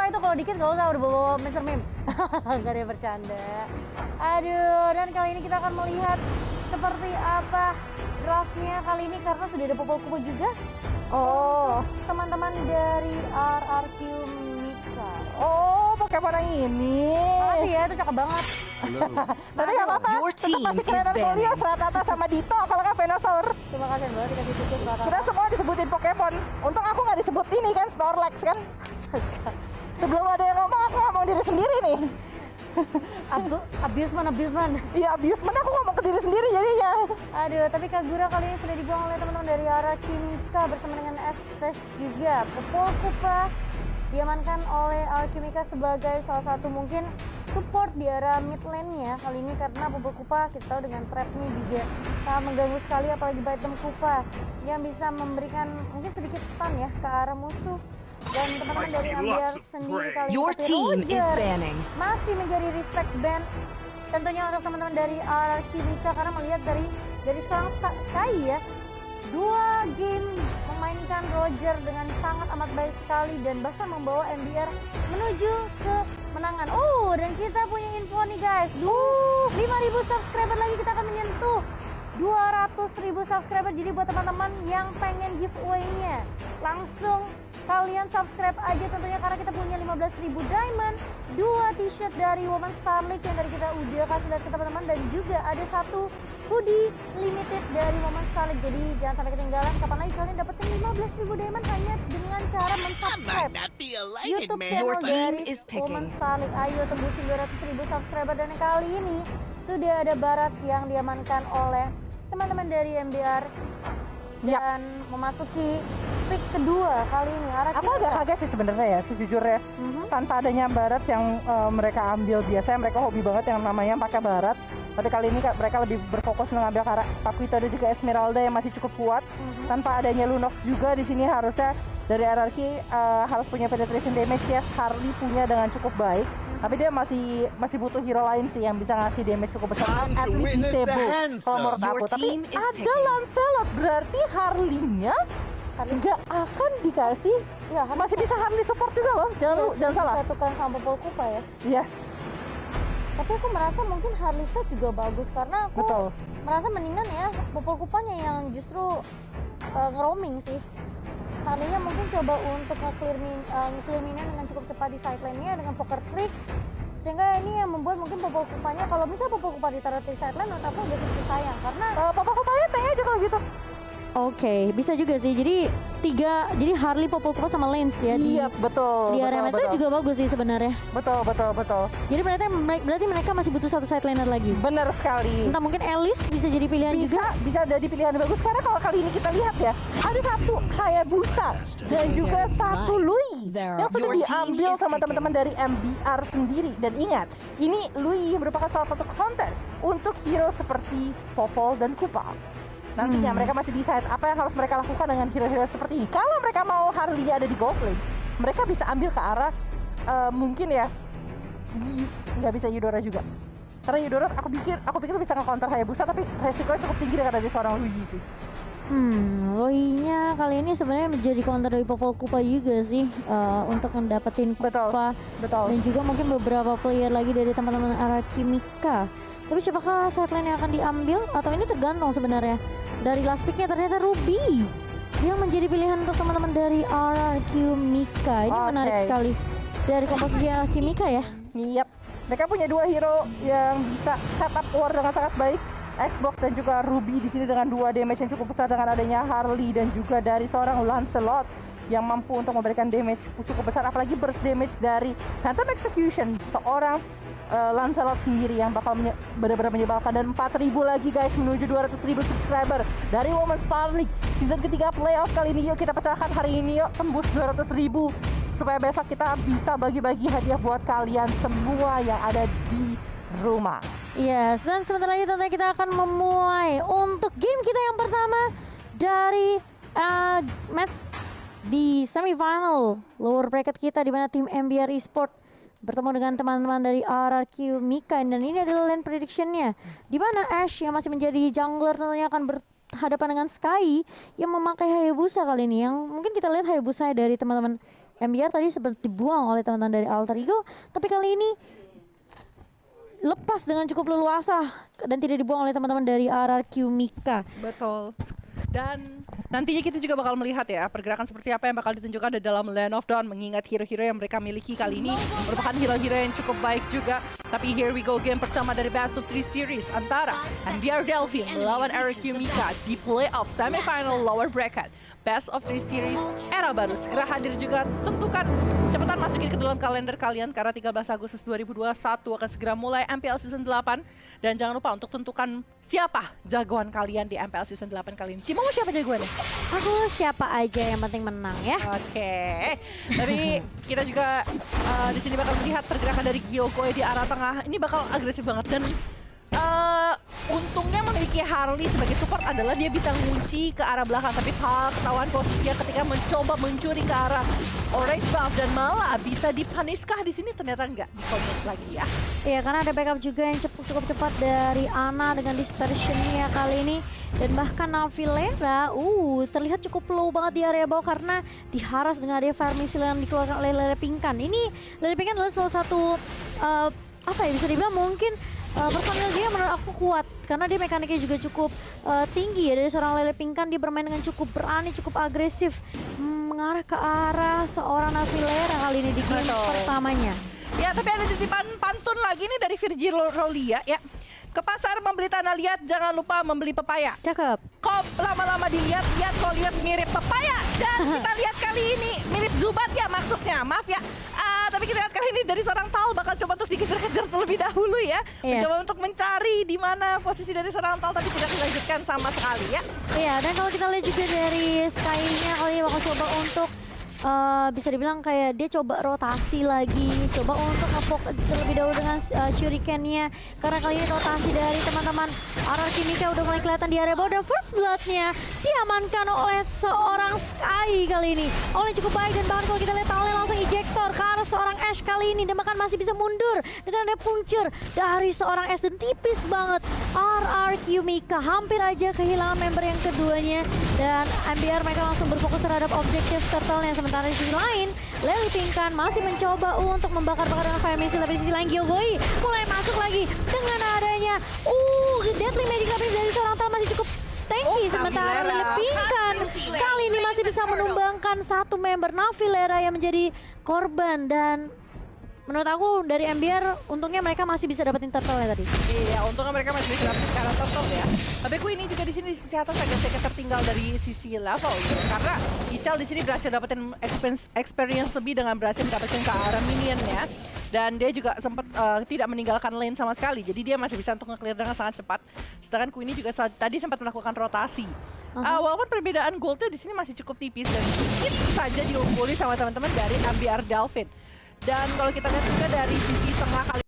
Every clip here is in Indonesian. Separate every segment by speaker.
Speaker 1: apa itu kalau dikit gak usah udah bawa Mr. Meme. Gak ada bercanda. Aduh, dan kali ini kita akan melihat seperti apa draftnya kali ini karena sudah ada Popol Kupo juga. Oh, teman-teman dari RRQ Mika.
Speaker 2: Oh, Pokemon yang ini.
Speaker 1: Makasih ya, itu cakep banget.
Speaker 2: Tapi nggak apa-apa, tetap masih kelihatan Polios, Rattata sama Ditto kalau nggak Venusaur.
Speaker 1: Terima kasih banget dikasih tikus Rattata.
Speaker 2: Kita semua disebutin Pokemon. Untung aku nggak disebut ini kan, Snorlax kan. Sebelum ada yang ngomong, aku ngomong diri sendiri nih.
Speaker 1: Abusement.
Speaker 2: Iya, abusement aku ngomong ke diri sendiri jadinya.
Speaker 1: Aduh, tapi Kagura kali ini sudah dibuang oleh teman-teman dari RRQ Mika bersama dengan Estes juga. Popol Kupa diamankan oleh RRQ Mika sebagai salah satu mungkin support di area mid lane-nya kali ini karena Popol Kupa kita tahu dengan trap-nya juga sangat mengganggu sekali apalagi Baitem Kupa yang bisa memberikan mungkin sedikit stun ya ke arah musuh. Dan teman-teman dari Ambiar sendiri kali ini Roger masih menjadi respect band tentunya untuk teman-teman dari RRQ Mika karena melihat dari sekarang Sky ya 2 game memainkan Roger dengan sangat amat baik sekali dan bahkan membawa MBR menuju ke menangan. Oh, dan kita punya info nih guys. 5.000 subscriber lagi kita akan menyentuh 200.000 subscriber. Jadi buat teman-teman yang pengen giveaway-nya langsung kalian subscribe aja tentunya karena kita punya 15.000 diamond, 2 t-shirt dari Woman Star League yang tadi kita udah kasih lihat ke teman-teman dan juga ada 1 hoodie limited dari Woman Star League. Jadi jangan sampai ketinggalan, kapan lagi kalian dapetin 15.000 diamond hanya dengan cara mensubscribe YouTube channel dari Woman Star League. Ayo tembusin 200.000 subscriber dan kali ini sudah ada Barats yang diamankan oleh teman-teman dari MBR dan memasuki pick kedua kali ini.
Speaker 2: Aku agak kaget sih sebenarnya ya, sejujurnya. Tanpa adanya Barats yang mereka ambil, biasanya mereka hobi banget yang namanya pakai Barats. Tapi kali ini mereka lebih berfokus mengambil karakter Paquito dan juga Esmeralda yang masih cukup kuat. Tanpa adanya Lunox juga di sini harusnya dari RRQ harus punya penetration damage. Yes, Harley punya dengan cukup baik. Tapi dia masih butuh hero lain sih yang bisa ngasih damage cukup besar. At least disable kalau menurut aku. Tapi ada Lancelot, berarti Harley-nya nggak akan dikasih.
Speaker 1: Ya,
Speaker 2: masih bisa Harley support juga loh. Jangan salah.
Speaker 1: Bisa tukeran sama Popol Kupa ya.
Speaker 2: Yes.
Speaker 1: Tapi aku merasa mungkin Harley set juga bagus karena aku merasa mendingan ya Popol Kupanya yang justru ngeroaming sih. Harley-nya mungkin coba untuk nge-clear minion dengan cukup cepat di side lane-nya dengan poker trick. Sehingga ini yang membuat mungkin Popol Kupanya, kalau misalnya Popol Kupa ditaruh di side lane menurut aku agak sedikit sayang karena
Speaker 2: Popol Kupanya tank aja kalau gitu.
Speaker 1: Oke, bisa juga sih. Jadi jadi Harley, Popol Kupa sama Lance ya
Speaker 2: Iya, betul.
Speaker 1: Di area meta juga bagus sih sebenarnya.
Speaker 2: Betul.
Speaker 1: Jadi berarti mereka masih butuh satu side laner lagi.
Speaker 2: Bener sekali.
Speaker 1: Entah mungkin Alice bisa jadi pilihan juga.
Speaker 2: Bisa jadi pilihan bagus karena kalau kali ini kita lihat ya, ada 1 Hayabusa dan juga 1 Lui yang sudah diambil sama teman-teman dari MBR sendiri. Dan ingat, ini Lui merupakan salah satu counter untuk hero seperti Popol dan Kupa. Nantinya mereka masih decide apa yang harus mereka lakukan dengan hero-hero seperti ini. Kalau mereka mau Harley ada di gold lane, mereka bisa ambil ke arah mungkin ya nggak bisa Eudora juga. Karena Eudora aku pikir bisa nge-counter Hayabusa, tapi resikonya cukup tinggi karena dia seorang Luigi sih.
Speaker 1: Loinya kali ini sebenarnya menjadi counter dari Popol Kupa juga sih untuk mendapetin Kupa.
Speaker 2: Betul.
Speaker 1: Dan juga mungkin beberapa player lagi dari teman-teman RRQ Mika. Tapi siapakah side lane yang akan diambil? Atau ini tergantung sebenarnya. Dari last picknya ternyata Ruby yang menjadi pilihan untuk teman-teman dari RRQ Mika. Ini menarik sekali dari komposisi RRQ Mika ya.
Speaker 2: Yap, mereka punya 2 hero yang bisa setup war dengan sangat baik. Xbox dan juga Ruby di sini dengan 2 damage yang cukup besar dengan adanya Harley dan juga dari seorang Lancelot yang mampu untuk memberikan damage cukup besar, apalagi burst damage dari Phantom Execution, seorang Lancelot sendiri yang bakal benar-benar menyebalkan. Dan 4.000 lagi guys menuju 200.000 subscriber dari Woman Star League season ketiga playoff kali ini. Yuk kita pecahkan hari ini, yuk tembus 200.000 supaya besok kita bisa bagi-bagi hadiah buat kalian semua yang ada di rumah.
Speaker 1: Yes, dan sebentar lagi tentunya kita akan memulai untuk game kita yang pertama dari match di semifinal lower bracket kita, di mana tim MBR Esport bertemu dengan teman-teman dari RRQ Mika. Dan ini adalah lane prediction-nya, di mana Ash yang masih menjadi jungler tentunya akan berhadapan dengan Sky yang memakai Hayabusa kali ini. Yang mungkin kita lihat Hayabusa dari teman-teman MBR tadi seperti dibuang oleh teman-teman dari Alter Ego, tapi kali ini lepas dengan cukup leluasa dan tidak dibuang oleh teman-teman dari RRQ Mika.
Speaker 2: Betul. Dan nantinya kita juga bakal melihat ya pergerakan seperti apa yang bakal ditunjukkan di dalam Land of Dawn, mengingat hero-hero yang mereka miliki kali ini merupakan hero-hero yang cukup baik juga. Tapi here we go, game pertama dari Best of 3 series antara MBR Delphine melawan RRQ Mika di playoff semifinal lower bracket. Best of 3 series era baru segera hadir juga. Tentukan cepetan masukin ke dalam kalender kalian karena 13 Agustus 2021 akan segera mulai MPL Season 8. Dan jangan lupa untuk tentukan siapa jagoan kalian di MPL Season 8 kali ini. Cimo, siapa jagoannya?
Speaker 1: Aku siapa aja yang penting menang ya.
Speaker 2: Oke. Tapi kita juga di sini bakal melihat pergerakan dari Gyokoi di arah tengah. Ini bakal agresif banget dan untungnya memiliki Harley sebagai support adalah dia bisa ngunci ke arah belakang, tapi ketahuan posisinya ketika mencoba mencuri ke arah orange buff dan malah bisa dipaniskah di sini, ternyata nggak di-commit lagi ya.
Speaker 1: Iya, karena ada backup juga yang cukup cepat dari Ana dengan dispersionnya kali ini. Dan bahkan Navilera terlihat cukup low banget di area bawah karena diharas dengan area fire missile yang dikeluarkan oleh Lele Pinkan. Ini Lele Pinkan adalah salah satu bisa dibilang mungkin personil dia menurut aku kuat karena dia mekaniknya juga cukup tinggi ya. Dari seorang Lele Pinkan dia bermain dengan cukup berani, cukup agresif, mengarah ke arah seorang Navilera kali ini di game pertamanya.
Speaker 2: Ya, tapi ada titipan pantun lagi nih dari Virgil Rolia ya. Ke pasar membeli tanah liat, jangan lupa membeli pepaya.
Speaker 1: Cakep.
Speaker 2: Kok lama-lama dilihat-lihat, kok lihat mirip pepaya. Dan kita lihat kali ini mirip Zubat ya maksudnya, maaf ya. Tapi kita lihat kali ini dari seorang Tal bakal coba untuk dikejar-kejar terlebih dahulu ya.
Speaker 1: Yes.
Speaker 2: Mencoba untuk mencari di mana posisi dari seorang Tal, tapi tidak dilanjutkan sama sekali ya.
Speaker 1: Iya, dan kalau kita lihat juga dari Sky-nya kali ini bakal coba untuk bisa dibilang kayak dia coba rotasi lagi, coba untuk nge-poke terlebih dahulu dengan shuriken-nya karena kali ini rotasi dari teman-teman RRQ Mika udah mulai kelihatan di area bawah dan first blood-nya diamankan oleh seorang Sky kali ini. Oleh cukup baik dan bahkan kalau kita lihat Talnya langsung ejector ke arah seorang Ash kali ini dan bahkan masih bisa mundur dengan ada puncture dari seorang Ash dan tipis banget RRQ Mika hampir aja kehilangan member yang keduanya dan MBR mereka langsung berfokus terhadap objektif turtle-nya. Sementara di sisi lain, Lele Pinkan masih mencoba untuk membakar-bakar dengan fire missile, tapi di sisi lain Gyokoi mulai masuk lagi dengan adanya deadly magic lapis dari seorang Tal masih cukup tanky. Sementara Lele Pinkan kali ini masih bisa menumbangkan satu member Navilera yang menjadi korban dan menurut aku dari MBR untungnya mereka masih bisa dapetin turtle-nya tadi.
Speaker 2: Iya, untungnya mereka masih bisa dapetin karena turtle ya. Tapi aku ini juga di sini di sisi atas agak sedikit tertinggal dari sisi level gitu. Karena Ical di sini berhasil dapetin experience lebih dengan berhasil mendapatkan ke arah minionnya. Dan dia juga sempat tidak meninggalkan lane sama sekali. Jadi dia masih bisa untuk nge-clear dengan sangat cepat. Sedangkan Queenie juga tadi sempat melakukan rotasi. Walaupun perbedaan goldnya di sini masih cukup tipis dan sedikit saja diungguli sama teman-teman dari MBR Delphine. Dan kalau kita lihat juga dari sisi tengah kali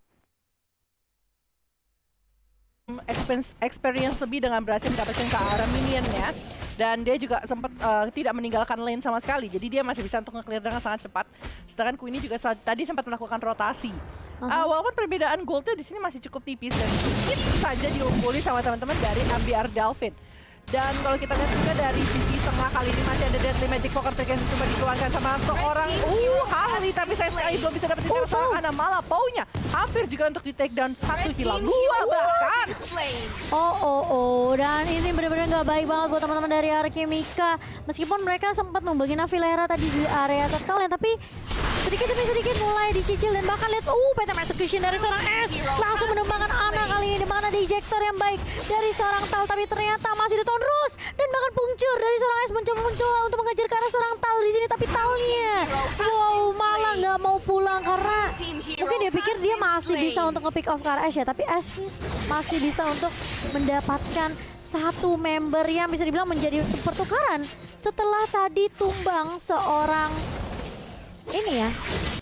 Speaker 2: experience lebih dengan berhasil mendapatkan ke arah minionnya. Dan dia juga sempat tidak meninggalkan lane sama sekali. Jadi dia masih bisa untuk nge-clear dengan sangat cepat. Sedangkan Queenie juga tadi sempat melakukan rotasi. Walaupun perbedaan goldnya di sini masih cukup tipis dan sedikit saja diungguli sama teman-teman dari MBR Delphine. Dan kalau kita lihat juga dari sisi tengah kali ini masih ada Deadly Magic Poker Pick yang coba dikeluarkan sama seorang Harley, tapi saya sekali belum bisa dapetin karena seorang Ana malah Pau-nya hampir juga untuk di take down satu hilang dua bahkan.
Speaker 1: Dan ini benar-benar nggak baik banget buat teman-teman dari RRQ Mika. Meskipun mereka sempat membagi Navilera tadi di area turtle tapi sedikit demi sedikit mulai dicicil dan bahkan lihat Phantom Execution dari seorang S langsung menumbangkan Ana kali ini, di mana ada ejector yang baik dari seorang Tal tapi ternyata masih di terus dan bahkan puncture dari seorang S mencoba untuk mengejar ke arah seorang Tal di sini, tapi Talnya malah nggak mau pulang karena mungkin dia pikir dia masih bisa untuk nge-pick off ke arah Ash ya, tapi Ash masih bisa untuk mendapatkan satu member yang bisa dibilang menjadi pertukaran setelah tadi tumbang seorang ini ya,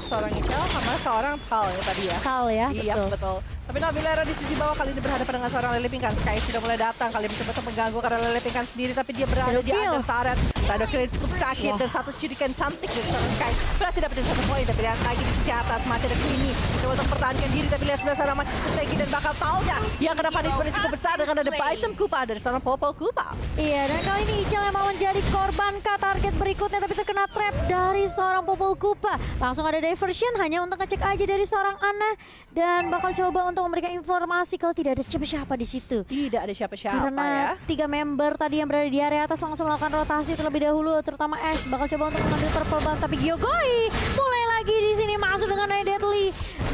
Speaker 2: seorang Ical sama seorang Tal ya tadi ya.
Speaker 1: Tal ya,
Speaker 2: iya betul. Tapi Navilera di sisi bawah kali ini berhadapan dengan seorang Lele Pingkan. Sky sudah mulai datang, kali ini mencoba untuk mengganggu karena Lele Pingkan sendiri, tapi dia berada di under turret. Shadow Kill cukup sakit dan satu shuriken cantik dari seorang Sky. Berhasil dapetin satu poin, tapi lihat lagi di sisi atas masih ada Queenie. Coba untuk mempertahankan diri, tapi lihat sebelah sana masih cukup tinggi dan bakal Talda yang kena punishment yang cukup besar dengan ada item Kupa dari seorang Popol Kupa.
Speaker 1: Iya, dan kali ini Ichel yang mau menjadi korban ke target berikutnya, tapi terkena trap dari seorang Popol Kupa. Langsung ada diversion hanya untuk ngecek aja dari seorang Ana dan bakal coba untuk memberikan informasi kalau tidak ada siapa-siapa di situ.
Speaker 2: Tidak ada siapa-siapa
Speaker 1: Karena
Speaker 2: ya.
Speaker 1: 3 member tadi yang berada di area atas langsung melakukan rotasi terlebih dahulu, terutama Ash bakal coba untuk mengambil purple buff, tapi Gyogoi mulai lagi di sini masuk dengan Deadly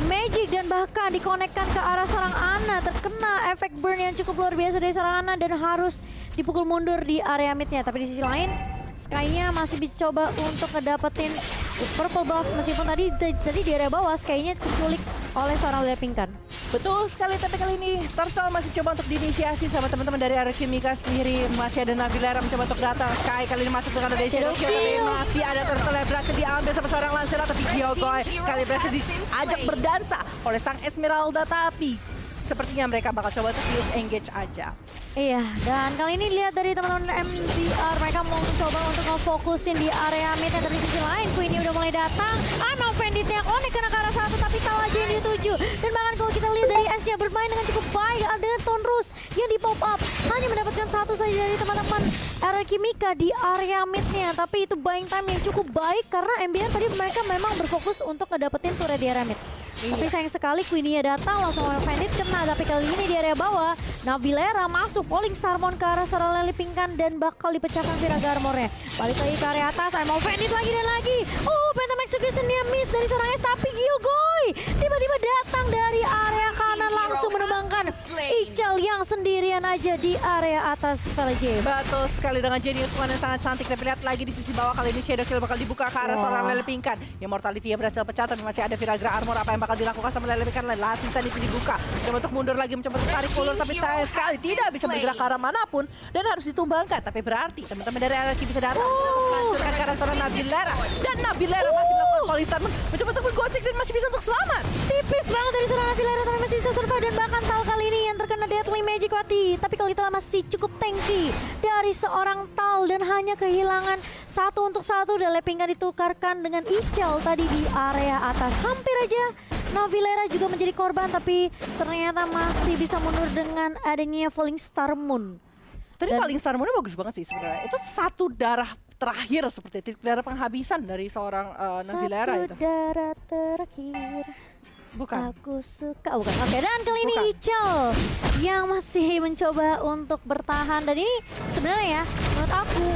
Speaker 1: Magic dan bahkan dikonekkan ke arah seorang Ana, terkena efek burn yang cukup luar biasa dari seorang Ana dan harus dipukul mundur di area midnya. Tapi di sisi lain Sky-nya masih dicoba untuk ngedapetin purple buff meskipun tadi di area bawah Sky-nya diculik oleh seorang Lele Pingkan.
Speaker 2: Betul sekali, tapi kali ini Turtle masih coba untuk diinisiasi sama teman-teman dari Alchemika sendiri. Masih ada Navilera mencoba untuk datang. Sky kali ini masuk dengan ada Shadow Kill, tapi masih ada Turtle yang berhasil diambil sama seorang Lancelot, tapi Gyogoi kali berhasil diajak berdansa oleh sang Esmeralda, tapi sepertinya mereka bakal coba untuk use engage aja.
Speaker 1: Iya, dan kali ini lihat dari teman-teman MDR, mereka mau mencoba untuk ngefokusin di area mid, dan dari sisi lain Queenie udah mulai datang. Emang Banditnya konek kena ke arah satu, tapi tahu aja yang dituju. Dan bahkan kalau kita lihat dari S-nya bermain dengan cukup baik, ada Tonrus yang di pop up, hanya mendapatkan satu saja dari teman-teman Alchemika di area midnya. Tapi itu buying time yang cukup baik karena MBR tadi mereka memang berfokus untuk ngedapetin turret di area mid. Tapi sayang sekali Queenie-nya datang langsung oleh Bandit kena, tapi kali ini di area bawah Navilera masuk Falling Starmon ke arah seorang Lele Pingkan dan bakal dipecahkan Viraga Armor-nya. Balik lagi ke area atas, mau Bandit lagi dan lagi. Phantom Execution-nya miss dari seorang S, tapi Gyogoi tiba-tiba datang dari area kanan langsung menumbangkan Ichel yang sendirian aja di area atas VLJ.
Speaker 2: Betul sekali dengan Genius One yang sangat cantik. Tapi lihat lagi di sisi bawah kali ini Shadow Kill bakal dibuka ke arah seorang Lele Pingkan. Yang Mortality-nya berhasil pecah, tapi masih ada Viraga Armor. Apa yang bakal dilakukan sama Lele Pingkan? Sisa itu dibuka. Coba untuk mundur lagi, mencoba untuk tarik ulur, tapi sayang sekali tidak bisa bergerak ke arah manapun dan harus ditumbangkan. Tapi berarti teman-teman dari LRQ bisa datang menghancurkan ke arah seorang Navilera, dan Navilera masih melakukan Falling Starmon, mencoba untuk menggocek dan masih bisa untuk selamat.
Speaker 1: Tipis banget dari seorang Navilera, tapi masih bisa survive dan bahkan Tal kali ini yang terkena Deadly Magic Wati. Tapi kalau kita masih cukup tanky dari seorang Tal dan hanya kehilangan 1 untuk 1. Lele Pingkan ditukarkan dengan Ichel tadi di area atas. Hampir aja Navilera juga menjadi korban, tapi ternyata masih bisa mundur dengan adanya Falling Star Moon.
Speaker 2: Tadi Falling Star Moon-nya bagus banget sih sebenarnya. Itu satu darah terakhir seperti itu, darah penghabisan dari seorang Navilera itu.
Speaker 1: Satu darah terakhir.
Speaker 2: Bukan.
Speaker 1: Aku suka. Bukan. Oke, dan kali ini Ichel yang masih mencoba untuk bertahan. Dan ini sebenarnya ya, menurut aku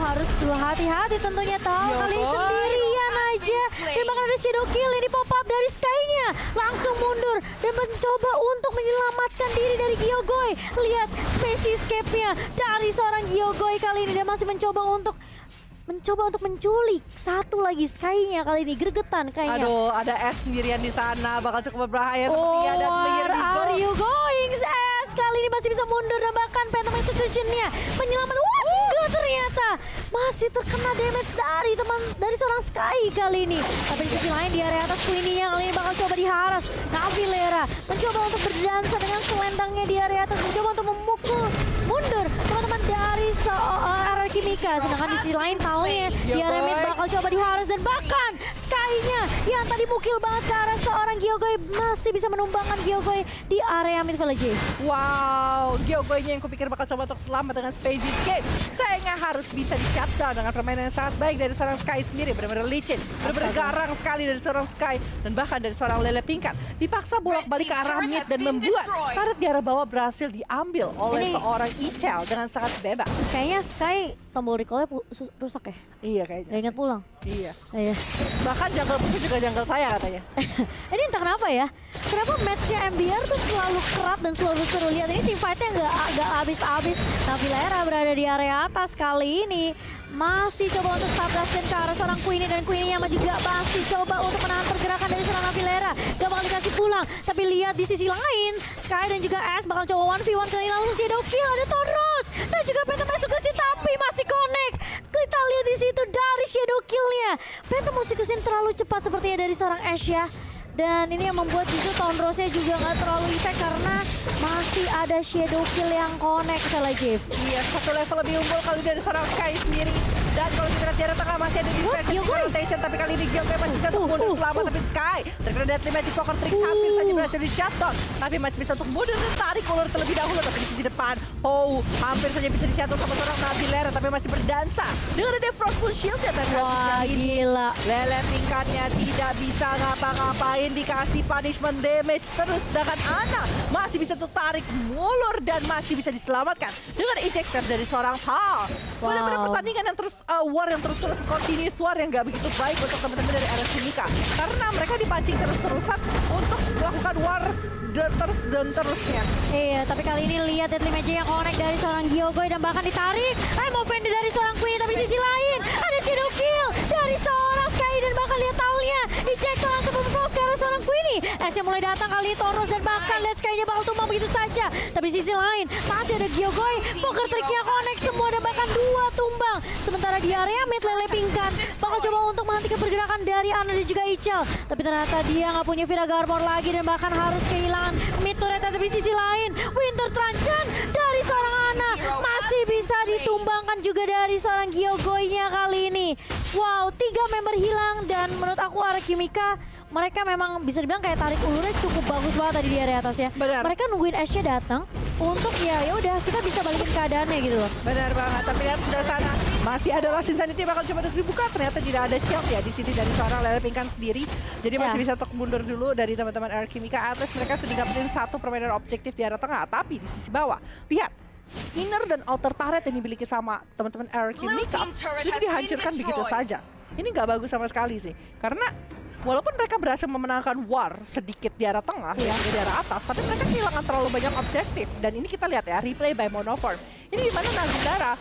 Speaker 1: harus hati-hati tentunya. Tahu kali ini sendirian aja. Dan bahkan ada Shadow Kill ini pop up dari Sky-nya. Langsung mundur dan mencoba untuk menyelamatkan diri dari Gyogoi. Lihat space escape-nya dari seorang Gyogoi kali ini. Dan masih mencoba untuk menculik satu lagi Sky-nya kali ini. Gregetan kayaknya.
Speaker 2: Aduh, ada S sendirian di sana, bakal cukup berbahaya sepertinya. Dan
Speaker 1: Where are you going, S? Kali ini masih bisa mundur dan bahkan Phantom Execution-nya menyelamatkan. Enggak, ternyata masih terkena damage dari seorang Sky kali ini. Tapi di sisi lain di area atas Queenie-nya kali ini bakal coba diharas. Navilera mencoba untuk berdansa dengan selendangnya di area atas, mencoba untuk memukul mundur teman-teman dari Alchemika. Sedangkan di sisi lain Talnya di area mid bakal coba diharas dan bahkan Sky-nya yang tadi mukil banget ke arah seorang Gyogoi masih bisa menumbangkan Gyogoi di area mid VLJ.
Speaker 2: Wow, Gyogoi-nya yang kupikir bakal coba untuk selamat dengan Space Escape. Sayangnya harus bisa di-shutdown dengan permainan yang sangat baik dari seorang Sky sendiri. Benar-benar licin, benar-benar garang sekali dari seorang Sky dan bahkan dari seorang Lele Pingkan. Dipaksa bolak-balik ke arah mid dan membuat turret di arah bawah berhasil diambil oleh seorang Ichel dengan sangat bebas.
Speaker 1: Kayaknya Sky tombol recall-nya rusak ya?
Speaker 2: Iya kayaknya.
Speaker 1: Gak ingat pulang?
Speaker 2: Iya.
Speaker 1: Iya.
Speaker 2: Bahkan jungle putih juga jungle saya katanya.
Speaker 1: Ini entah kenapa ya, kenapa match-nya MBR tuh selalu kerat dan selalu seru. Lihat ini team fight-nya nggak habis-habis. Navilera berada di area atas kali ini. Masih coba untuk stabilisasi ke arah seorang Queenie dan Queenie-nya juga masih coba untuk menahan pergerakan dari seorang Navilera. Gak bakal dikasih pulang. Tapi lihat di sisi lain, Sky dan juga S bakal coba 1v1 kali ini langsung Shadow Kill. Ada Tonrus dan juga Phantom Execution tapi masih connect. Kita lihat di situ dari Shadow Kill-nya. Phantom Execution terlalu cepat sepertinya dari seorang Ash ya. Dan ini yang membuat justru Town Rose-nya juga nggak terlalu effect karena masih ada Shadow Kill yang connect salah Jeff.
Speaker 2: Iya, satu level lebih unggul kali dari seorang Sky sendiri. Dan kalau kita lihat di arah tengah masih ada dispersion rotation, tapi kali ini Gyokoy masih bisa untuk mundur selamat. Tapi Sky terkena Deadly Magic Poker Tricks hampir saja berhasil di shutdown. Tapi masih bisa untuk mundur dan tarik ulur terlebih dahulu. Tapi di sisi depan, hampir saja bisa di shutdown sama seorang Navilera, tapi masih berdansa. Dengan ada Frostmourne Shield-nya.
Speaker 1: Wah, gila.
Speaker 2: Lele tingkatnya tidak bisa ngapa-ngapain, dikasih punishment damage terus. Sedangkan Ana masih bisa tertarik mulur dan masih bisa diselamatkan dengan ejector dari seorang Tal. Benar-benar pertandingan yang terus war yang terus-terus continuous war yang nggak begitu baik untuk teman-teman dari RS Kimika karena mereka dipancing terus-terusan untuk melakukan war dan terusnya.
Speaker 1: Iya, tapi kali ini lihat Deadly Magic yang connect dari seorang Gyokoy dan bahkan ditarik. Movement dari seorang Queen, tapi sisi lain ada Shadow Kill dari seorang Sky dan bahkan lihat Talia. Ejector langsung memfokus ke arah seorang Queenie. S-nya mulai datang kali ini Toros dan bahkan lihat Sky-nya bakal tumbang begitu saja. Tapi di sisi lain masih ada Gyokoy. Poker trick-nya connect semua dan bahkan 2 tumbang. Sementara di area mid Lele Pingkan bakal coba untuk menghentikan pergerakan dari Ana dan juga Ichel. Tapi ternyata dia nggak punya Viraga Armor lagi dan bahkan harus kehilangan mid turret. Tapi di sisi lain Winter Tranchan dari seorang Ana masih bisa ditumbangkan juga dari seorang Gyokoy-nya kali ini. Wow, 3 member hilang dan menurut aku RS Kimika mereka memang bisa dibilang kayak tarik ulurnya cukup bagus banget tadi di area atas ya.
Speaker 2: Benar.
Speaker 1: Mereka nungguin Ash-nya datang untuk ya udah kita bisa balikin keadaannya gitu loh.
Speaker 2: Benar banget, tapi lihat sebelah sana masih ada Last Insanity bakal coba untuk dibuka. Ternyata tidak ada shield ya di sini dari seorang Lele Pingkan sendiri. Jadi masih bisa untuk mundur dulu dari teman-teman RS Kimika. At least mereka sudah dapetin satu permainan objektif di arah tengah. Tapi di sisi bawah, lihat inner dan outer turret yang dimiliki sama teman-teman RS Kimika sudah dihancurkan begitu saja. Ini nggak bagus sama sekali sih, karena walaupun mereka berhasil memenangkan war sedikit di arah tengah, ya, di arah atas, tapi mereka kehilangan terlalu banyak objektif. Dan ini kita lihat ya, replay by Monoform. Ini dimana Navilera,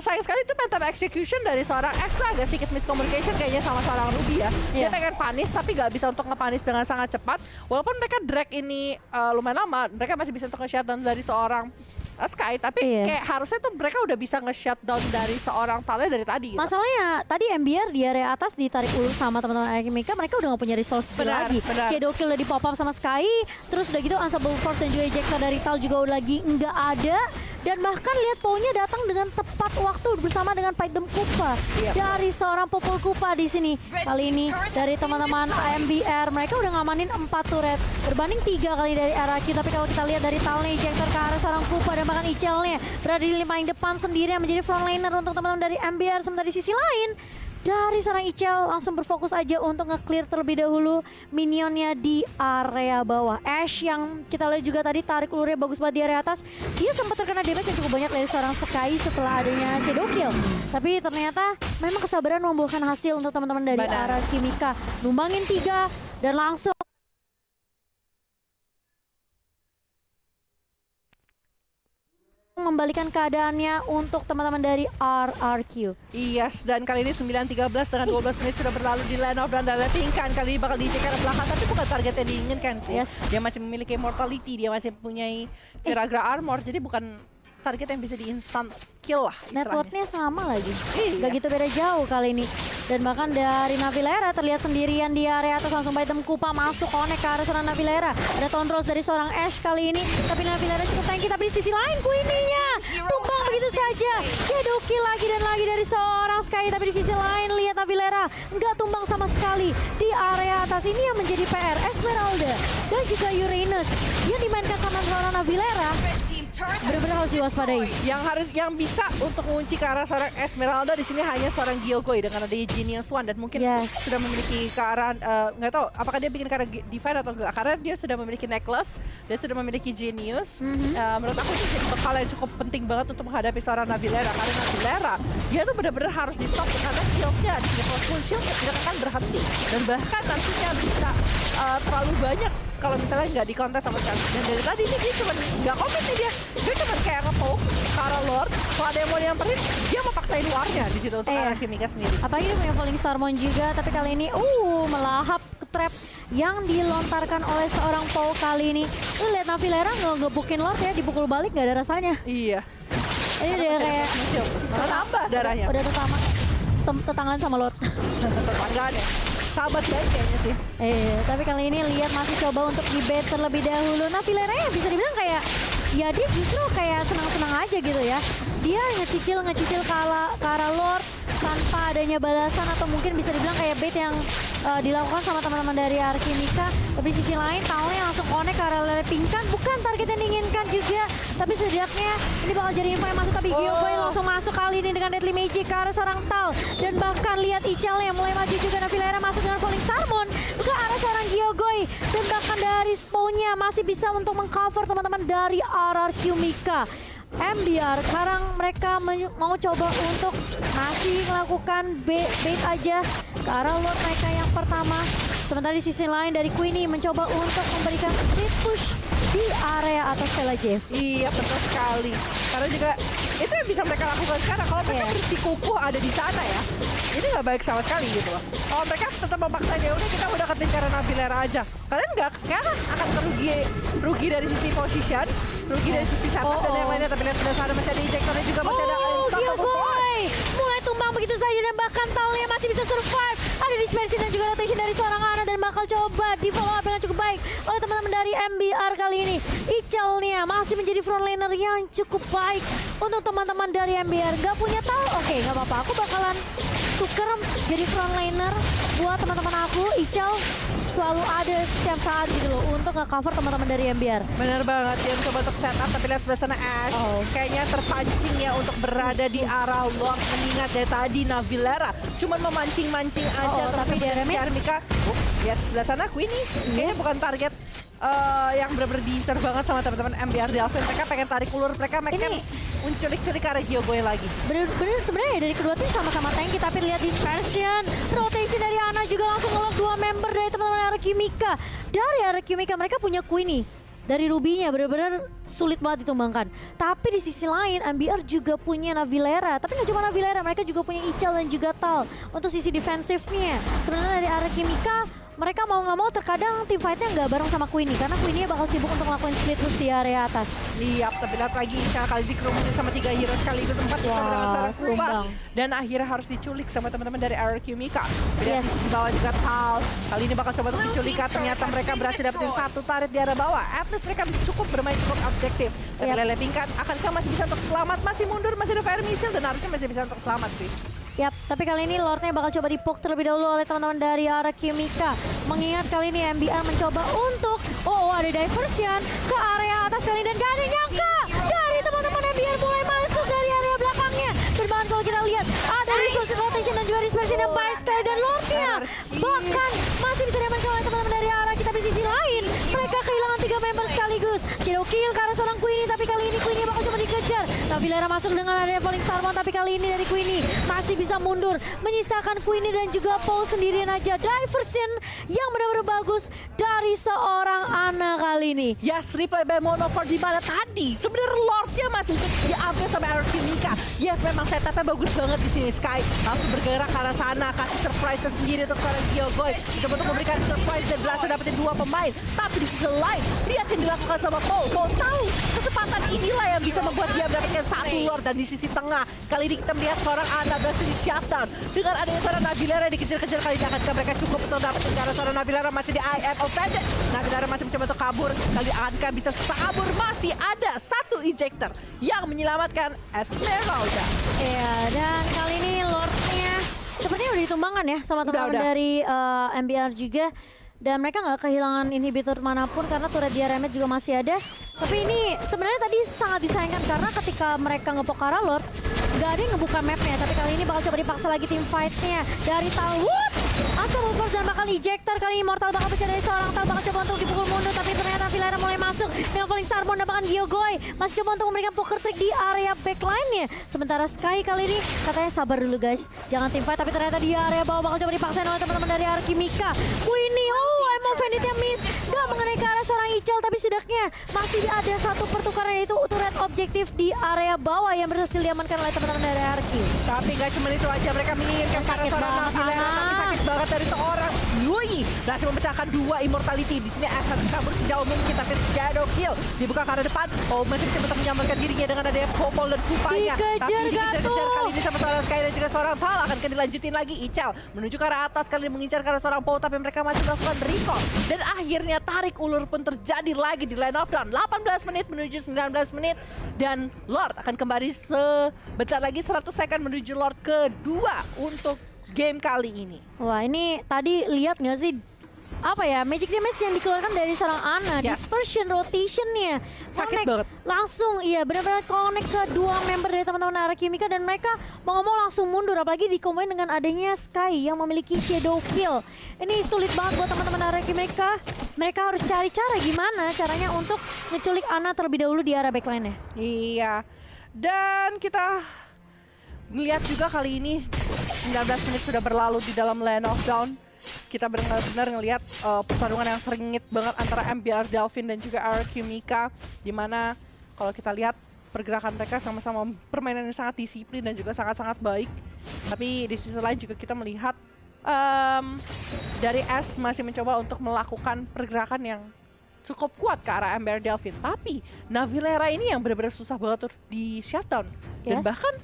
Speaker 2: sayang sekali itu phantom execution dari seorang X lah, agak sedikit miscommunication kayaknya sama seorang Ruby ya. Dia pengen panis tapi nggak bisa untuk ngepanis dengan sangat cepat. Walaupun mereka drag ini lumayan lama, mereka masih bisa untuk nge-shutdown dari seorang Sky, tapi kayak harusnya tuh mereka udah bisa nge-shutdown dari seorang Talia dari tadi gitu.
Speaker 1: Masalahnya tadi MBR di area atas ditarik ulur sama teman-teman RS Kimika, mereka udah nggak punya resource lagi. Shadow Kill udah di pop up sama Sky, terus udah gitu Unstoppable Force dan juga ejector dari Tal juga udah lagi nggak ada. Dan bahkan lihat Pou-nya datang dengan tepat waktu bersama dengan Fight Them Kupa dari seorang Popol Kupa di sini. Kali ini dari teman-teman MBR mereka udah ngamanin 4 turret berbanding 3 kali dari RRQ. Tapi kalau kita lihat dari Talnya ejector ke arah seorang Kupa dan bahkan Ichelnya berada di paling depan sendiri yang menjadi frontliner untuk teman-teman dari MBR. Sementara di sisi lain dari seorang Ichel langsung berfokus aja untuk nge-clear terlebih dahulu minionnya di area bawah. Ash yang kita lihat juga tadi tarik ulurnya bagus banget di area atas. Dia sempat terkena damage yang cukup banyak dari seorang Sky setelah adanya Shadow Kill. Tapi ternyata memang kesabaran membuahkan hasil untuk teman-teman dari RS Kimika. Numbangin 3 dan langsung membalikan keadaannya untuk teman-teman dari RRQ.
Speaker 2: Yes, dan kali ini 9-13 dengan 12 menit sudah berlalu di line of dan Lele Pingkan. Kali ini bakal diisi ke belakang, tapi bukan target yang diinginkan sih. Dia masih memiliki immortality, dia masih mempunyai Viraga Armor, jadi bukan target yang bisa di instant kill lah istilahnya.
Speaker 1: Networknya sama lagi, gak gitu beda jauh kali ini. Dan bahkan dari Navilera terlihat sendirian di area atas, langsung Baitem Kupa masuk connect ke arah seorang Navilera. Ada Town Rose dari seorang Ash kali ini, tapi Navilera cukup tanky. Tapi di sisi lain Queenie-nya tumbang begitu saja. Shadow Kill lagi dan lagi dari seorang Sky. Tapi di sisi lain lihat Navilera nggak tumbang sama sekali di area atas. Ini yang menjadi PR Esmeralda dan juga Uranus yang dimainkan sama seorang Navilera benar-benar harus diwaspadai.
Speaker 2: Yang bisa untuk mengunci ke arah seorang Esmeralda di sini hanya seorang Gyokoy dengan ada Genius One, dan mungkin sudah memiliki ke arah nggak tahu apakah dia bikin ke arah Divine atau enggak, karena dia sudah memiliki Necklace dan sudah memiliki Genius. Menurut aku itu jadi bekal yang cukup penting banget untuk menghadapi seorang Navilera, karena Navilera dia tuh benar-benar harus di stop karena shieldnya di full shield tidak akan berhenti dan bahkan nantinya bisa terlalu banyak kalau misalnya nggak dikontes sama sekali. Dan dari tadi ini dia cuma nggak komen nih, dia cuma kayak nge-poke ke arah Lord. Kalau ada yang mau nyamperin, dia mau paksain warnya di situ untuk arah Kimika sendiri.
Speaker 1: Apalagi dia punya Falling Starmon juga, tapi kali ini melahap ke trap yang dilontarkan oleh seorang Pou kali ini. Lu lihat Navilera ngebukin Lord ya, dipukul balik nggak ada rasanya.
Speaker 2: Iya.
Speaker 1: Ini dia kayak
Speaker 2: malah nambah darahnya.
Speaker 1: Udah tetanggan sama Lord.
Speaker 2: Tetanggaan ya. sahabat baik kayaknya sih.
Speaker 1: Tapi kali ini lihat masih coba untuk di-bait terlebih dahulu. Nah, Vilera ya bisa dibilang kayak ya dia justru kayak senang-senang aja gitu ya. Dia ngecicil ke arah Lord tanpa adanya balasan atau mungkin bisa dibilang kayak bait yang dilakukan sama teman-teman dari Archimica. Tapi sisi lain Talnya langsung connect ke arah Lele Pingkan, bukan target yang diinginkan juga. Tapi setidaknya ini bakal jadi info yang masuk, tapi Gyoboy langsung masuk kali ini dengan Deadly Magic ke arah seorang Tal. Dan bahkan lihat Ical yang mulai maju juga, dan Vilera masuk dengan Falling Starmon ke arah seorang Gyoboy. Dan bahkan dari spawnnya masih bisa untuk mengcover teman-teman dari RRQ Mika. MBR sekarang mereka mau coba untuk masih melakukan bait aja ke arah Lord mereka yang pertama. Sementara di sisi lain dari Queenie mencoba untuk memberikan split push di area atas Stella Jeff.
Speaker 2: Iya betul sekali. Karena juga itu yang bisa mereka lakukan sekarang. Kalau mereka bersikukuh ada di sana ya, ini nggak baik sama sekali gitu loh. Kalau mereka tetap memaksa ya udah kita udah ketik karena Navilera aja. Kalian nggak akan rugi dari sisi position, rugi dari sisi setup dan yang lainnya. Tapi lihat sebelah sana masih ada ejectornya juga, masih ada
Speaker 1: Gyoboy mulai tumbang begitu saja, dan bahkan Talnya masih bisa survive. Ada dispersion dan juga rotation dari seorang Ana, dan bakal coba di follow up dengan cukup baik oleh teman-teman dari MBR kali ini. Icalnya masih menjadi frontliner yang cukup baik untuk teman-teman dari MBR. Gak punya Tal, oke gak apa-apa, aku bakalan tuker jadi frontliner buat teman-teman aku. Ical selalu ada setiap saat gitu loh untuk nge-cover teman-teman dari MBR.
Speaker 2: Bener banget, dia mencoba untuk setup, tapi lihat sebelah sana Ash kayaknya terpancing ya untuk berada di arah Lord, mengingat dari tadi Navilera cuman memancing-mancing aja.
Speaker 1: Tapi dia
Speaker 2: Archimica, lihat sebelah sana Queenie kayaknya bukan target yang bener-bener diincar banget sama teman-teman MBR di Alphen. Mereka pengen tarik ulur, mereka menculik-culik ke arah Gyoboy lagi.
Speaker 1: Bener sebenarnya dari kedua tim sama-sama tanky, tapi lihat dispersion, rotation dari Ana juga langsung ngelok dua member dari teman-teman Archimica. Dari Archimica mereka punya Queenie. Dari Ruby-nya bener-bener sulit banget ditumbangkan. Tapi di sisi lain MBR juga punya Navilera. Tapi nggak cuma Navilera, mereka juga punya Ical dan juga Tal. Untuk sisi defensifnya sebenarnya dari Archimica mereka mau nggak mau terkadang tim fightnya nggak bareng sama Queenie, karena Queenie bakal sibuk untuk melakukan split push di area atas.
Speaker 2: Iya, tapi lihat lagi Ical kali dikerumunin sama 3 hero sekaligus, 4 dengan cara tumbang. Dan akhirnya harus diculik sama teman-teman dari RRQ Mika. Di bawah juga Tal. Kali ini bakal coba untuk diculik, ternyata mereka berhasil dapetin satu turret di arah bawah. At least mereka cukup bermain cukup objektif. Tapi Lele Pingkan akankah masih bisa untuk selamat? Masih mundur, masih ada fire missile dan harusnya masih bisa untuk selamat sih.
Speaker 1: Yap, tapi kali ini Lordnya bakal coba di-poke terlebih dahulu oleh teman-teman dari RRQ Mika. Mengingat kali ini MBR mencoba untuk ada diversion ke area atas kali ini, dan gak ada yang nyangka dari teman-teman MBR mulai masuk dari area belakangnya. Berbahkan kalau kita lihat ada resource rotation dan juga dispersion yang baik sekali, dan Lordnya bahkan masih bisa diamankan oleh teman-teman dari arah kita. Di sisi lain mereka kehilangan 3 member sekaligus. Shadow kill ke arah seorang Queenie, tapi kali ini Queenie bakal coba dikejar. Navilera masuk dengan adanya Falling Starmon, tapi kali ini dari Queenie masih bisa mundur, menyisakan Queenie dan juga Paul sendirian aja. Diversion yang benar-benar bagus dari seorang Ana kali ini.
Speaker 2: Yes, replay by Mono4 di mana tadi sebenarnya Lordnya masih diambil sama RRQ Mika. Yes, memang setupnya bagus banget di sini. Sky langsung bergerak ke arah sana, kasih surprise tersendiri untuk seorang Gyoboy. Coba untuk memberikan surprise dan berhasil dapetin 2 pemain. Tapi di sisi lain, lihat yang dilakukan sama Paul. Paul tahu kesempatan inilah yang bisa membuat dia mendapatkan satu Lord. Dan di sisi tengah, kali ini kita melihat seorang Ana berhasil di shutdown. Dengan adanya seorang Navilera yang dikejar-kejar, kali ini akankah mereka cukup untuk dapetin karena seorang Navilera masih di IM offended. Navilera masih mencoba untuk kabur. Kali akankah bisa kabur? Masih ada satu ejector yang menyelamatkan Esmeralda.
Speaker 1: Iya, dan kali ini Lordnya sepertinya udah ditumbangkan ya sama teman-teman dari MBR juga. Dan mereka nggak kehilangan inhibitor manapun karena turret dia remet juga masih ada. Tapi ini sebenarnya tadi sangat disayangkan karena ketika mereka ngepoke arah Lord, nggak ada yang ngebuka mapnya. Tapi kali ini bakal coba dipaksa lagi tim fight-nya dari Talwood. Atau Movers dan bakal ejector. Kali ini Mortal bakal pecah dari seorang Tal, bakal coba untuk dipukul mundur. Tapi ternyata Vilera mulai masuk dengan Falling Starmon dan bahkan Gyoboy masih coba untuk memberikan poker trick di area backline-nya. Sementara Sky kali ini katanya sabar dulu guys, jangan tim fight. Tapi ternyata di area bawah bakal coba dipaksain oleh teman-teman dari Archimica. Queenie, Vandit-nya miss, gak mengenai ke arah seorang Ical, tapi setidaknya masih ada satu pertukaran, yaitu turret objektif di area bawah yang berhasil diamankan oleh teman-teman dari RRQ.
Speaker 2: Tapi gak cuma itu aja, mereka menginginkan
Speaker 1: Sakit banget,
Speaker 2: Navilera, tapi
Speaker 1: Ana.
Speaker 2: sakit banget dari seorang Yui. Berhasil memecahkan 2 immortality. Di sini Asad kabur sejauh mungkin, tapi shadow kill dibuka ke arah depan. Oh, masih bisa untuk menyelamatkan dirinya dengan adanya Popol dan Kupanya.
Speaker 1: Dikejar,
Speaker 2: Tapi dikejar-kejar
Speaker 1: Gato.
Speaker 2: kali ini sama seorang Sky dan juga seorang Tal. Akan dilanjutin lagi Ichal menuju ke arah atas, kali ini mengincar ke arah seorang Paul, tapi mereka masih melakukan recall. Dan akhirnya tarik ulur pun terjadi lagi di line of down. 18 menit menuju 19 menit. Dan Lord akan kembali sebentar lagi, 100 second menuju Lord kedua untuk game kali ini.
Speaker 1: Wah, ini tadi lihat nggak sih apa ya, magic damage yang dikeluarkan dari seorang Ana,
Speaker 2: Yes.
Speaker 1: dispersion rotationnya
Speaker 2: Sakit
Speaker 1: connect
Speaker 2: banget.
Speaker 1: langsung, iya benar-benar connect ke dua member dari teman-teman RRQ Mika, dan mereka mau ngomong langsung mundur, apalagi dikombin dengan adanya Sky yang memiliki shadow kill. Ini sulit banget buat teman-teman RRQ Mika. Mereka harus cari cara gimana caranya untuk ngeculik Ana terlebih dahulu di area backline-nya.
Speaker 2: Iya. Dan kita melihat juga kali ini 19 menit sudah berlalu di dalam line of down. Kita benar-benar ngelihat pertarungan yang sengit banget antara MBR Delvin dan juga RRQ Mika, dimana kalau kita lihat pergerakan mereka sama-sama permainan yang sangat disiplin dan juga sangat-sangat baik. Tapi di sisi lain juga kita melihat dari S masih mencoba untuk melakukan pergerakan yang cukup kuat ke arah MBR Delvin. Tapi Navilera ini yang benar-benar susah banget tuh di shutdown. Dan
Speaker 1: Yes.
Speaker 2: bahkan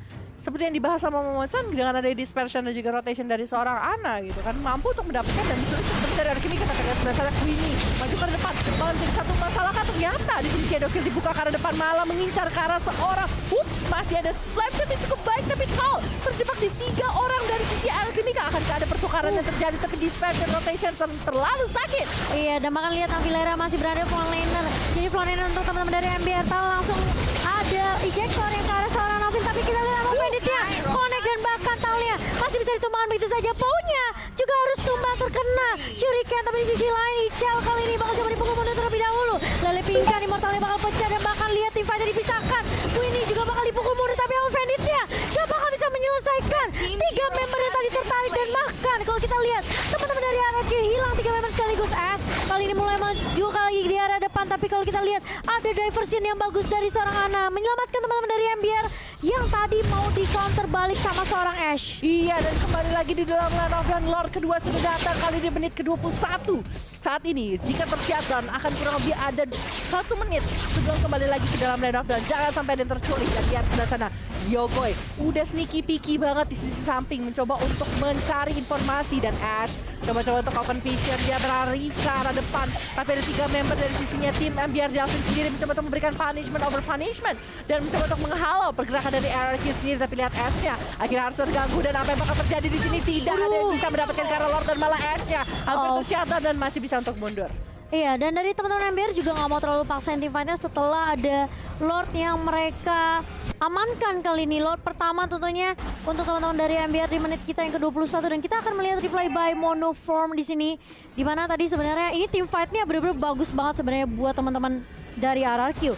Speaker 2: seperti yang dibahas sama Momochan, dengan ada dispersion dan juga rotation dari seorang Ana gitu kan, mampu untuk mendapatkan dan disulit seperti dari RRQ Mika. Kita lihat sebelah sana Queenie maju ke depan, malah menjadi satu masalah kan ternyata di sini shadow kill dibuka ke arah depan, malah mengincar ke arah seorang. Ups, masih ada splash shot yang cukup baik, tapi Tal terjebak di 3 orang dari sisi RRQ Mika. Akankah ada pertukaran yang terjadi, tapi dispersion rotation terlalu sakit.
Speaker 1: Iya, dan bahkan lihat Navilera masih berada front laner. Jadi front laner untuk teman-teman dari MBR Tal langsung ada ejector yang ke arah seorang Novin, tapi kita lihat apa Banditnya connect, dan bahkan Talnya masih bisa ditumbangkan begitu saja. Paunya juga harus tumbang terkena Shuriken, tapi di sisi lain Ichal kali ini bakal coba dipukul mundur terlebih dahulu. Lele pingkan, Immortalnya bakal pecah, dan bahkan lihat tim fighter dipisahkan. Queenie juga bakal dipukul mundur, tapi apa Banditnya gak bakal bisa menyelesaikan 3 member yang tadi tertarik. Dan bahkan kalau kita lihat teman-teman dari RRQ hilang 3 member sekaligus. S kali ini mulai maju lagi di area depan, tapi kalau kita lihat ada diversion yang bagus dari seorang Ana menyelamatkan teman-teman dari MBR yang tadi mau di counter balik sama seorang Ash.
Speaker 2: Iya, dan kembali lagi di dalam line of down. Lord kedua sudah datang, kali ini menit ke-21. Saat ini jika tershutdown akan kurang lebih ada 1 menit sebelum kembali lagi ke dalam line of down. Jangan sampai ada yang terculik. Dan lihat sebelah sana, Yogoi udah sneaky peeky banget di sisi samping, mencoba untuk mencari informasi. Dan Ash coba-coba untuk open vision, dia berlari ke arah depan, tapi ada 3 member dari sisinya tim MBR Delvin sendiri mencoba untuk memberikan punishment over punishment dan mencoba untuk menghalau pergerakan dari RRQ sendiri. Tapi lihat Ash-nya akhirnya harus terganggu, dan apa yang bakal terjadi di sini, tidak ada yang bisa mendapatkan karena Lord, dan malah Ash-nya hampir tershutdown dan masih bisa untuk mundur.
Speaker 1: Iya, dan dari teman-teman MBR juga nggak mau terlalu paksain tim fight-nya setelah ada Lord yang mereka amankan kali ini. Lord pertama tentunya untuk teman-teman dari MBR di menit kita yang ke-21, dan kita akan melihat replay by Monoform di sini, dimana tadi sebenarnya ini tim fight-nya benar-benar bagus banget sebenarnya buat teman-teman dari RRQ.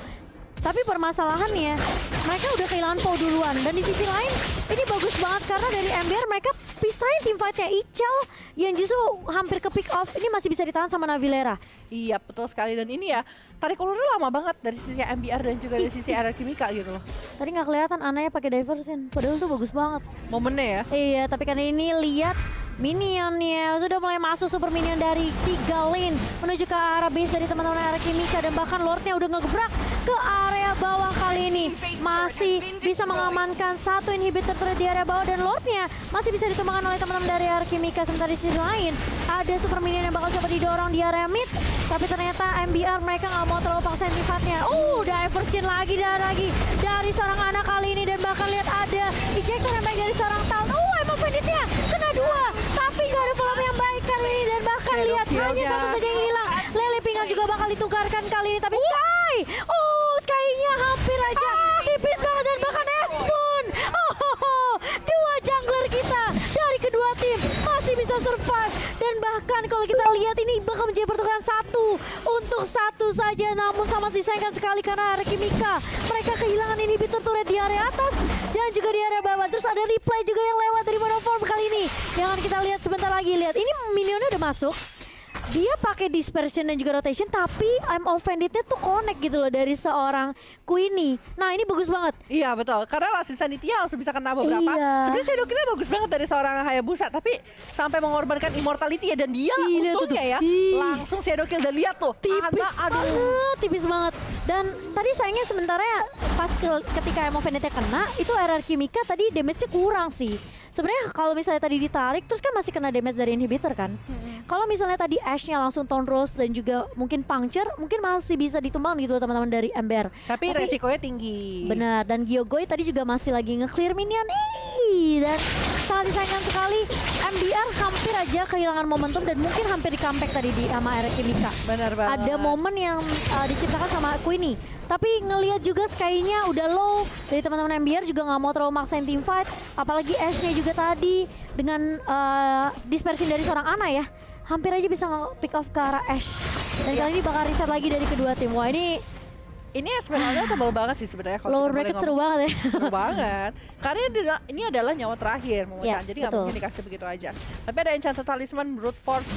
Speaker 1: Tapi permasalahannya mereka udah kehilangan Pau duluan, dan di sisi lain ini bagus banget karena dari MBR mereka pisahin tim fight-nya. Ichal yang justru hampir ke pick off ini masih bisa ditahan sama Navilera.
Speaker 2: Iya, betul sekali, dan ini ya tarik ulurnya lama banget dari sisi MBR dan juga dari sisi RRQ Mika gitu loh.
Speaker 1: Tadi nggak kelihatan Ananya pakai diversion, padahal tuh bagus banget.
Speaker 2: Momennya ya.
Speaker 1: Iya, tapi kan ini lihat minionnya sudah mulai masuk, super minion dari 3 lane menuju ke arah base dari teman-teman RRQ Mika, dan bahkan Lordnya udah ngegebrak ke area bawah. Kali ini masih bisa mengamankan 1 inhibitor turret di area bawah, dan Lordnya masih bisa ditumbangkan oleh teman-teman dari RRQ Mika. Sementara di sisi lain ada super minion yang bakal coba didorong di area mid, tapi ternyata MBR mereka nggak mau terlalu paksain sifatnya. Diversion lagi dan lagi dari seorang anak kali ini, dan bahkan lihat ada ejector yang baik dari seorang Town. Emang Banditnya kena 2, tapi nggak ada volume yang baik kali ini, dan bahkan
Speaker 2: Shadow
Speaker 1: lihat hanya
Speaker 2: kill-nya.
Speaker 1: 1 saja yang hilang. Lele pinggang juga bakal ditukarkan kali ini, tapi Sky, Sky-nya hampir aja tipis banget, dan bahkan S pun. 2 jungler kita dari kedua tim masih bisa survive, dan bahkan kalau kita lihat ini bakal menjadi pertukaran 1 untuk 1 saja, namun sangat disayangkan sekali karena RRQ Mika mereka kehilangan inhibitor turret di area atas dan juga di area bawah. Terus ada replay juga yang lewat dari Monoform kali ini yang akan kita lihat sebentar lagi. Lihat ini minionnya udah masuk, dia pakai dispersion dan juga rotation, tapi I'm offended-nya tuh connect gitu loh dari seorang Queenie. Nah ini bagus banget.
Speaker 2: Iya betul, karena Last Insanity langsung bisa kena beberapa.
Speaker 1: Iya.
Speaker 2: Sebenarnya Shadow Kill bagus banget dari seorang Hayabusa, tapi sampai mengorbankan immortality ya, dan dia
Speaker 1: Gila tuh,
Speaker 2: untungnya ya langsung Shadow Kill, dan lihat tuh
Speaker 1: Tipis
Speaker 2: aduh.
Speaker 1: banget, tipis banget. Dan tadi sayangnya sebenarnya pas ketika Emo Vendetta kena, itu RRQ Mika tadi damage-nya kurang sih. Sebenarnya kalau misalnya tadi ditarik, terus kan masih kena damage dari inhibitor kan. Kalau misalnya tadi Ash-nya langsung Tone Rose dan juga mungkin Puncture, mungkin masih bisa ditumbang gitu teman-teman dari Ember.
Speaker 2: Tapi resikonya tinggi.
Speaker 1: Benar, dan Gyogoi tadi juga masih lagi nge-clear minion. Dan sangat disayangkan sekali, MDR hampir aja kehilangan momentum dan mungkin hampir di comeback tadi sama RRQ Mika.
Speaker 2: Benar banget.
Speaker 1: Ada momen yang diciptakan sama Queenie, tapi ngelihat juga Sky-nya udah low dari teman-teman MBR, juga nggak mau terlalu maksain team fight, apalagi Ash-nya juga tadi dengan dispersion dari seorang Ana ya, hampir aja bisa pick off ke arah Ash. Dan kali ini bakal reset lagi dari kedua tim. Wah
Speaker 2: ini Esmeralda tebal banget sih sebenarnya.
Speaker 1: lower bracket seru banget ya.
Speaker 2: Seru banget. Karena ini adalah nyawa terakhir memecah, jadi nggak mungkin dikasih begitu aja. Tapi ada Enchanted Talisman, Brute Force,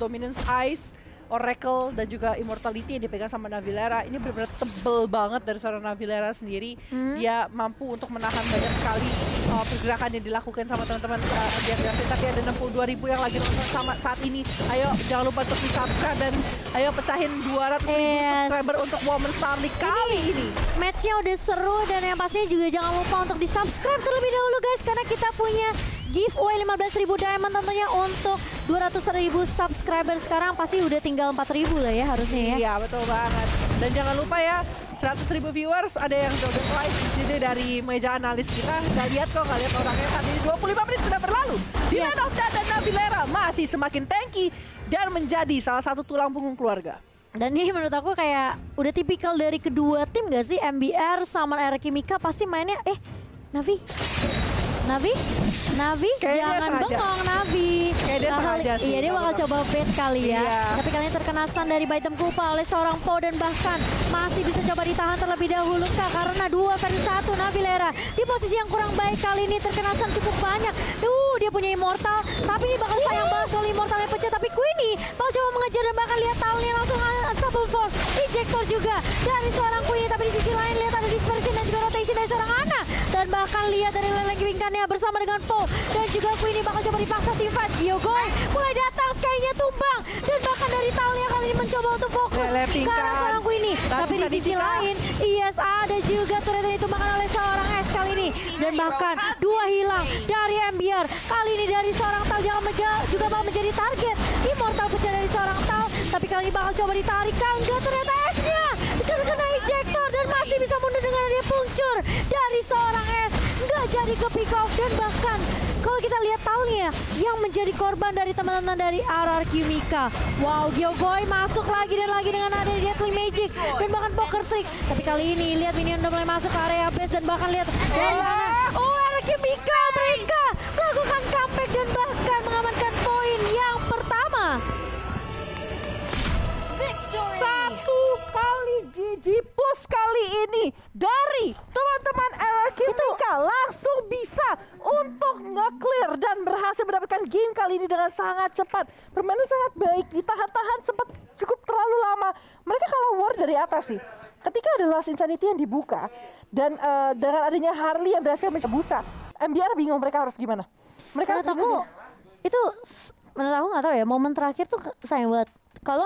Speaker 2: Dominance Ice, Oracle, dan juga Immortality yang dipegang sama Navilera. Ini benar-benar tebel banget dari seorang Navilera sendiri. Dia mampu untuk menahan banyak sekali pergerakan yang dilakukan sama teman-teman biar gratis. Tapi ada 62.000 yang lagi nonton sama saat ini. Ayo jangan lupa untuk di-subscribe dan ayo pecahin 200.000 subscriber untuk Women Star League kali ini.
Speaker 1: Matchnya udah seru, dan yang pastinya juga jangan lupa untuk di-subscribe terlebih dahulu guys, karena kita punya giveaway 15.000 diamond tentunya untuk 200.000 subscriber. Sekarang pasti udah tinggal 4.000 lah ya harusnya ya.
Speaker 2: Iya betul banget. Dan jangan lupa ya, 100.000 viewers, ada yang joget live di sini dari meja analis kita. Nggak lihat kok, nggak lihat orangnya. Saat ini 25 menit sudah berlalu. Dylan of Death dan Navilera masih semakin tanky dan menjadi salah satu tulang punggung keluarga.
Speaker 1: Dan ini menurut aku kayak udah tipikal dari kedua tim gak sih? MBR sama RRQ Mika pasti mainnya Navi, jangan bengong Navi.
Speaker 2: Kayak dia sengaja sih.
Speaker 1: Iya, dia bakal coba bait kali ya.
Speaker 2: Iya.
Speaker 1: Tapi kali ini terkena stun dari Baitem Kupa oleh seorang Po, dan bahkan masih bisa coba ditahan terlebih dahulu kah, karena 2 versus 1 Navilera di posisi yang kurang baik kali ini, terkena stun cukup banyak. Dia punya Immortal, tapi ini bakal sayang banget kalau Immortalnya pecah. Tapi Queenie bakal coba mengejar dan bahkan lihat taunnya langsung Unstoppable Force. Ejector juga dari seorang Queenie, tapi di sisi lain lihat ada dispersion dan juga rotation dari seorang Ana. Dan bahkan lihat dari leleng wingkannya bersama dengan Po, dan juga Queenie bakal coba dipaksa tim fight. Gyogoi mulai datang, Sky-nya tumbang, dan bahkan dari Talia kali ini mencoba untuk fokus ke arah seorang Queenie. Tapi di sisi lain, ada juga turret yang ditumbangkan oleh seorang S kali ini, dan bahkan 2 hilang dari MBR. Kali ini dari seorang Tau juga bakal menjadi target. Immortal pecah dari seorang Tau, tapi kali ini bakal coba ditarik. Enggak, ternyata S-nya kena ejector dan masih bisa mundur dengan dia puncur dari seorang S. Nggak jadi ke pick off, dan bahkan kalau kita lihat Taulnya yang menjadi korban dari teman-teman dari RRQ Mika. Wow, Gyogoi masuk lagi dan lagi dengan ada Deadly Magic dan bahkan Poker Trick. Tapi kali ini lihat minion udah mulai masuk ke area base, dan bahkan lihat dari mana RRQ Mika mereka melakukan comeback dan bahkan mengamankan poin yang pertama.
Speaker 2: Satu kali GG push kali ini dari teman-teman RRQ Mika langsung bisa untuk nge-clear dan berhasil mendapatkan game kali ini dengan sangat cepat. Permainan sangat baik, ditahan-tahan sempat cukup terlalu lama. Mereka kalah war dari atas sih. Ketika ada Last Insanity yang dibuka dan dengan adanya Harley yang berhasil mencebusa, MBR bingung mereka harus gimana. Mereka
Speaker 1: Menurut aku itu, menurut aku nggak tahu ya, momen terakhir tuh sayang banget. Kalau